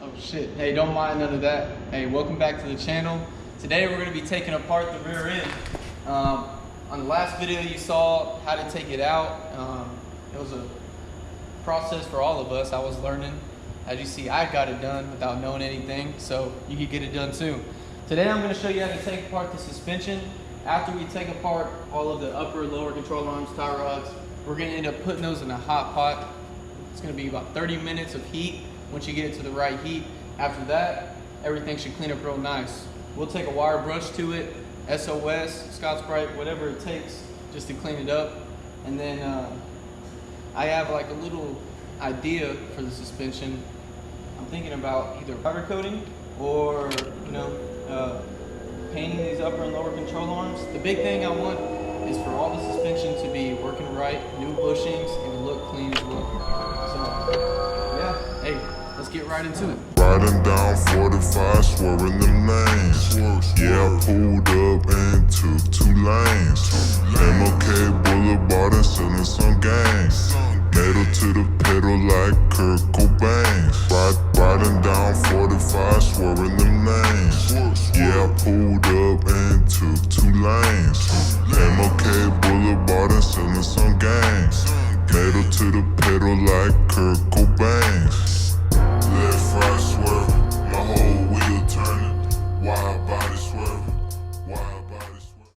Oh shit. Hey, don't mind none of that. Hey, welcome back to the channel. Today we're going to be taking apart the rear end. On the last video you saw how to take it out. It was a process for all of us. I was learning. As you see, I got it done without knowing anything, so you could get it done too. Today I'm going to show you how to take apart the suspension. After we take apart all of the upper and lower control arms, tie rods, we're going to end up putting those in a hot pot. It's going to be about 30 minutes of heat. Once you get it to the right heat, after that, everything should clean up real nice. We'll take a wire brush to it, SOS, Scotch-Brite, whatever it takes, just to clean it up. And then I have like a little idea for the suspension. I'm thinking about either powder coating or, painting these upper and lower control arms. The big thing I want is for all the suspension to be working right, new bushings, and to look clean as well. So, yeah, hey, let's get right into it. Riding down 45, swerving them lanes. Yeah, I pulled up and took 2 lanes. MLK Boulevard and selling some gangs. Metal to the pedal like Kurt Cobain. Riding down 45, swerving them lanes. Yeah, I pulled up and took 2 lanes. MLK Boulevard and selling some gangs. Metal to the pedal like Kurt Cobain. Left, right, swerve, my whole wheel turning. Wide body swerve, wide body swerve.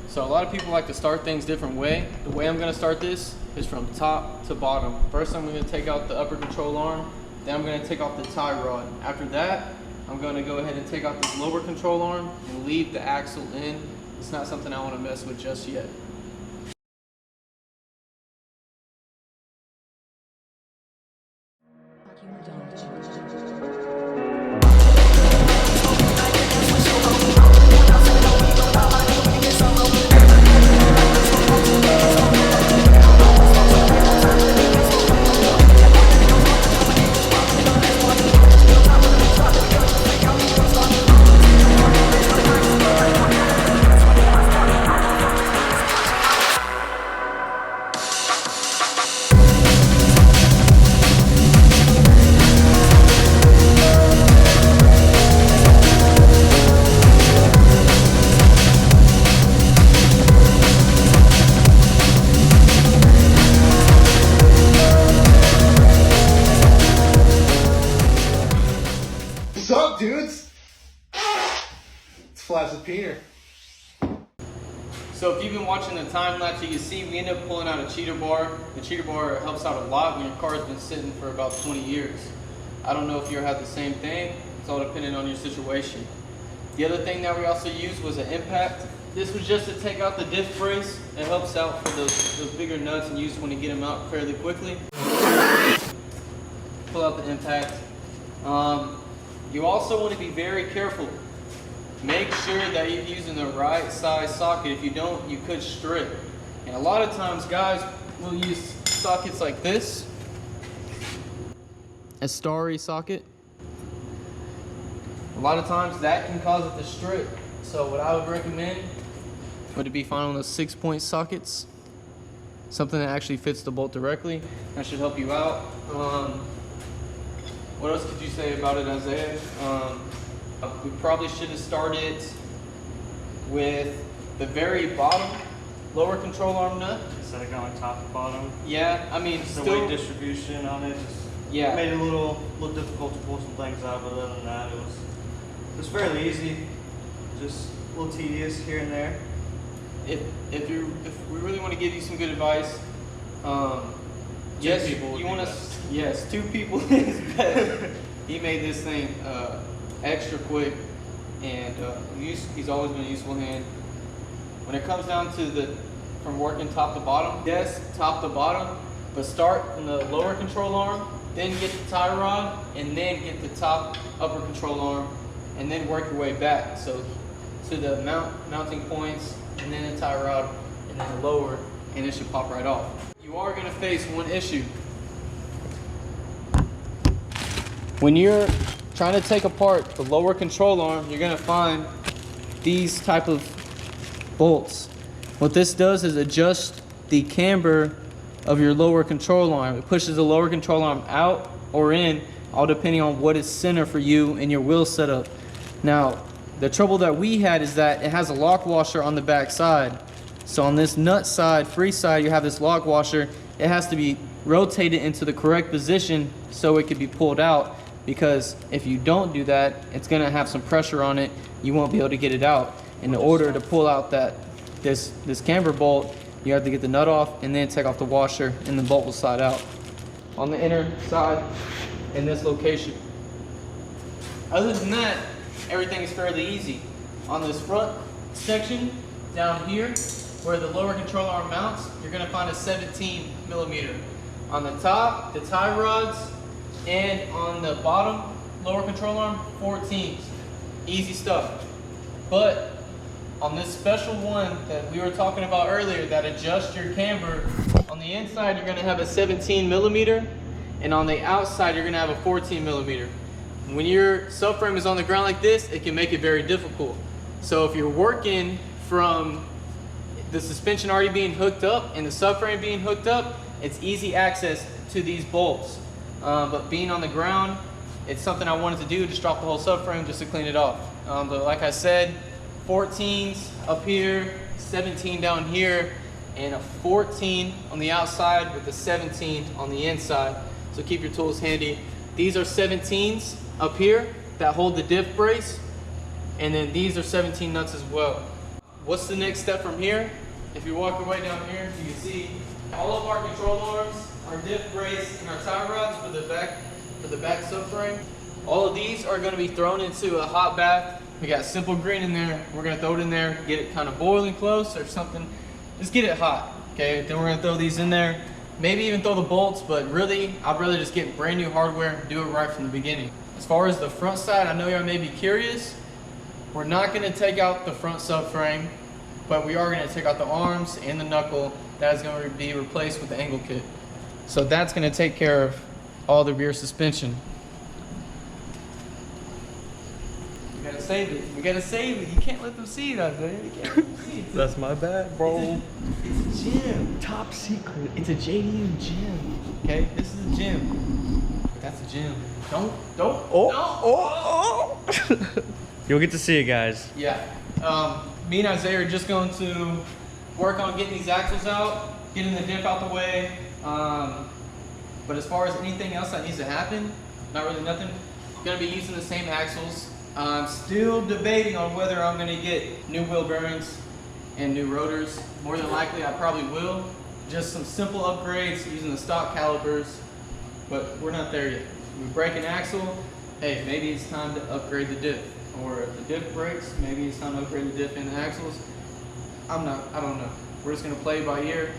So a lot of people like to start things different way. The way I'm going to start this is from top to bottom. First I'm going to take out the upper control arm, then I'm going to take off the tie rod. After that, I'm going to go ahead and take out this lower control arm and leave the axle in. It's not something I want to mess with just yet. What's up, dudes? It's Flash with Peter. So if you've been watching the time lapse, you can see we end up pulling out a cheater bar. The cheater bar helps out a lot when your car's been sitting for about 20 years. I don't know if you have the same thing. It's all dependent on your situation. The other thing that we also used was an impact. This was just to take out the diff brace. It helps out for those bigger nuts and you just want to get them out fairly quickly. Pull out the impact. You also want to be very careful. Make sure that you're using the right size socket. If you don't, you could strip. And a lot of times guys will use sockets like this. A starry socket. A lot of times that can cause it to strip. So what I would recommend would be finding those 6-point sockets. Something that actually fits the bolt directly. That should help you out. What else could you say about it, Isaiah? We probably should have started with the very bottom lower control arm nut. Instead of going top to bottom. Yeah, I mean, The still, weight distribution on it just yeah. made it a little difficult to pull some things out, but other than that, it was fairly easy. Just a little tedious here and there. If we really want to give you some good advice, yes, people would you be want to. best. Yes, 2 people is best. He made this thing extra quick, and he's always been a useful hand. When it comes down to from working top to bottom, yes, top to bottom, but start from the lower control arm, then get the tie rod, and then get the top upper control arm, and then work your way back. So to the mounting points, and then the tie rod, and then the lower, and it should pop right off. You are going to face one issue. When you're trying to take apart the lower control arm, you're gonna find these type of bolts. What this does is adjust the camber of your lower control arm. It pushes the lower control arm out or in, all depending on what is center for you and your wheel setup. Now, the trouble that we had is that it has a lock washer on the back side. So on this nut side, free side, you have this lock washer. It has to be rotated into the correct position so it could be pulled out, because if you don't do that, it's gonna have some pressure on it. You won't be able to get it out. In order to pull out this camber bolt, you have to get the nut off and then take off the washer, and the bolt will slide out. On the inner side, in this location. Other than that, everything is fairly easy. On this front section, down here, where the lower control arm mounts, you're gonna find a 17 millimeter. On the top, the tie rods, and on the bottom, lower control arm, 14s. Easy stuff. But on this special one that we were talking about earlier that adjusts your camber, on the inside, you're gonna have a 17 millimeter, and on the outside, you're gonna have a 14 millimeter. When your subframe is on the ground like this, it can make it very difficult. So if you're working from the suspension already being hooked up and the subframe being hooked up, it's easy access to these bolts. But being on the ground, it's something I wanted to do, just drop the whole subframe just to clean it off. But like I said, 14s up here, 17 down here, and a 14 on the outside with a 17 on the inside. So keep your tools handy. These are 17s up here that hold the diff brace, and then these are 17 nuts as well. What's the next step from here? If you walk your way down here, you can see all of our control arms, our diff brace, and our tie rods for the back subframe. All of these are going to be thrown into a hot bath. We got simple green in there. We're going to throw it in there, get it kind of boiling close or something. Just get it hot, okay? Then we're going to throw these in there. Maybe even throw the bolts, but really, I'd rather just get brand new hardware, do it right from the beginning. As far as the front side, I know y'all may be curious. We're not going to take out the front subframe, but we are going to take out the arms and the knuckle. That is going to be replaced with the angle kit. So that's going to take care of all the rear suspension. We gotta save it. We gotta save it. You can't let them see it, Isaiah. You can't let them see it. That's my bad, bro. It's a gym. Top secret. It's a JDM gym. Okay? This is a gym. That's a gym. Don't. You'll get to see it, guys. Yeah. Me and Isaiah are just going to work on getting these axles out, getting the diff out the way. But as far as anything else that needs to happen, not really nothing. Gonna be using the same axles. I'm still debating on whether I'm gonna get new wheel bearings and new rotors. More than likely, I probably will. Just some simple upgrades using the stock calipers, but we're not there yet. We break an axle, hey, maybe it's time to upgrade the diff. Or if the diff breaks, maybe it's time to upgrade the diff and the axles. I don't know. We're just gonna play by ear,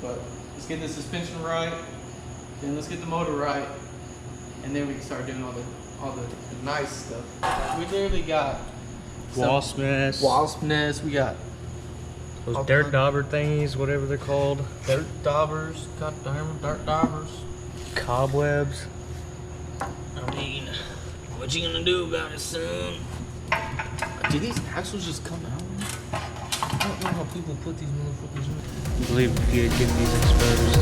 but let's get the suspension right, then let's get the motor right, and then we can start doing all the nice stuff. We literally got Wasp nest. We got Those dirt dauber thingies, whatever they're called. dirt daubers. Goddamn dirt daubers. Cobwebs. I mean, what you gonna do about it, son? Do these axles just come out? I don't know how people put these motherfuckers in. I believe if you get these exposed.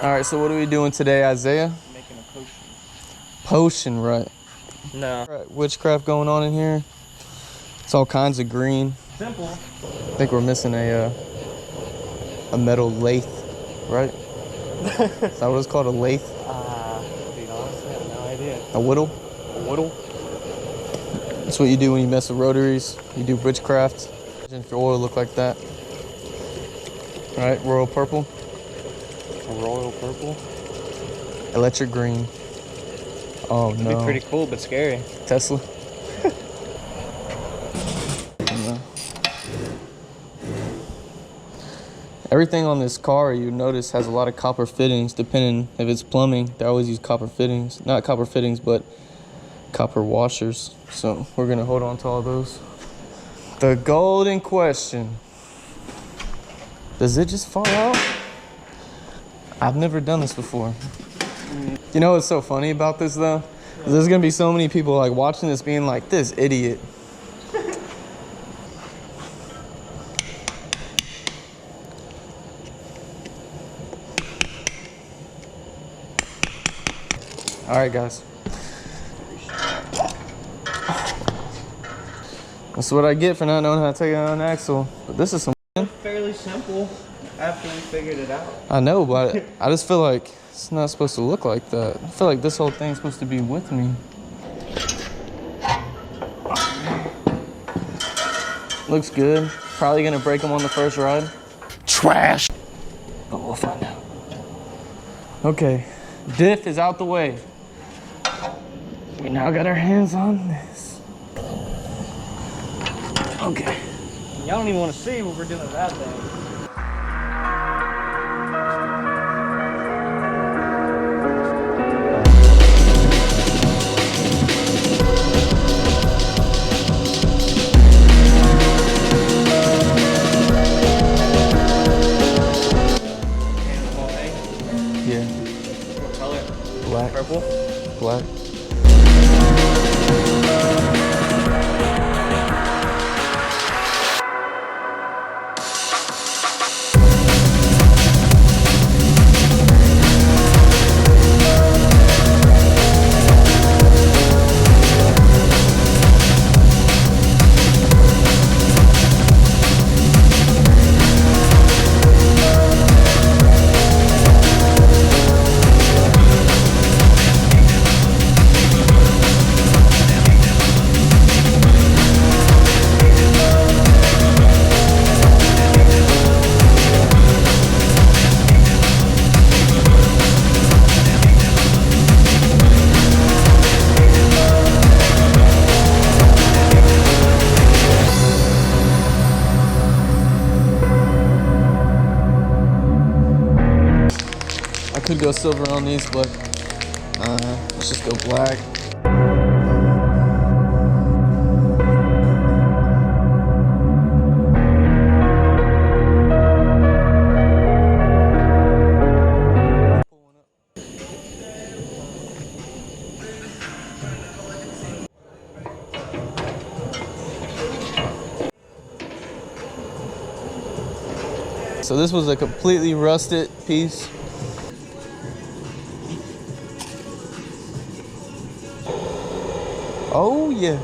All right, so what are we doing today, Isaiah? Making a potion. Potion, right? No. Right, witchcraft going on in here. It's all kinds of green. Simple. I think we're missing a metal lathe, right? Is that what it's called, a lathe? To be honest, I have no idea. A whittle? A whittle? That's what you do when you mess with rotaries. You do witchcraft. If your oil looked like that. All right, royal purple. Royal purple. Electric green. Oh no. It'd be pretty cool, but scary. Tesla. No. Everything on this car, you notice, has a lot of copper fittings. Depending if it's plumbing, they always use copper fittings. Not copper fittings, but copper washers. So we're gonna hold on to all those. The golden question. Does it just fall out? I've never done this before. You know what's so funny about this though? There's gonna be so many people like watching this being like, this idiot. All right, guys. That's what I get for not knowing how to take it on an axle. But this is some. Fairly simple after we figured it out. I know, but I just feel like it's not supposed to look like that. I feel like this whole thing's supposed to be with me. Looks good. Probably gonna break them on the first ride. Trash. But we'll find out. Okay, diff is out the way. We now got our hands on this. Okay. Y'all don't even want to see what we're doing with that thing. Yeah. What color? Black. Purple? Black. Could go silver on these, but let's just go black. So this was a completely rusted piece. Oh yeah.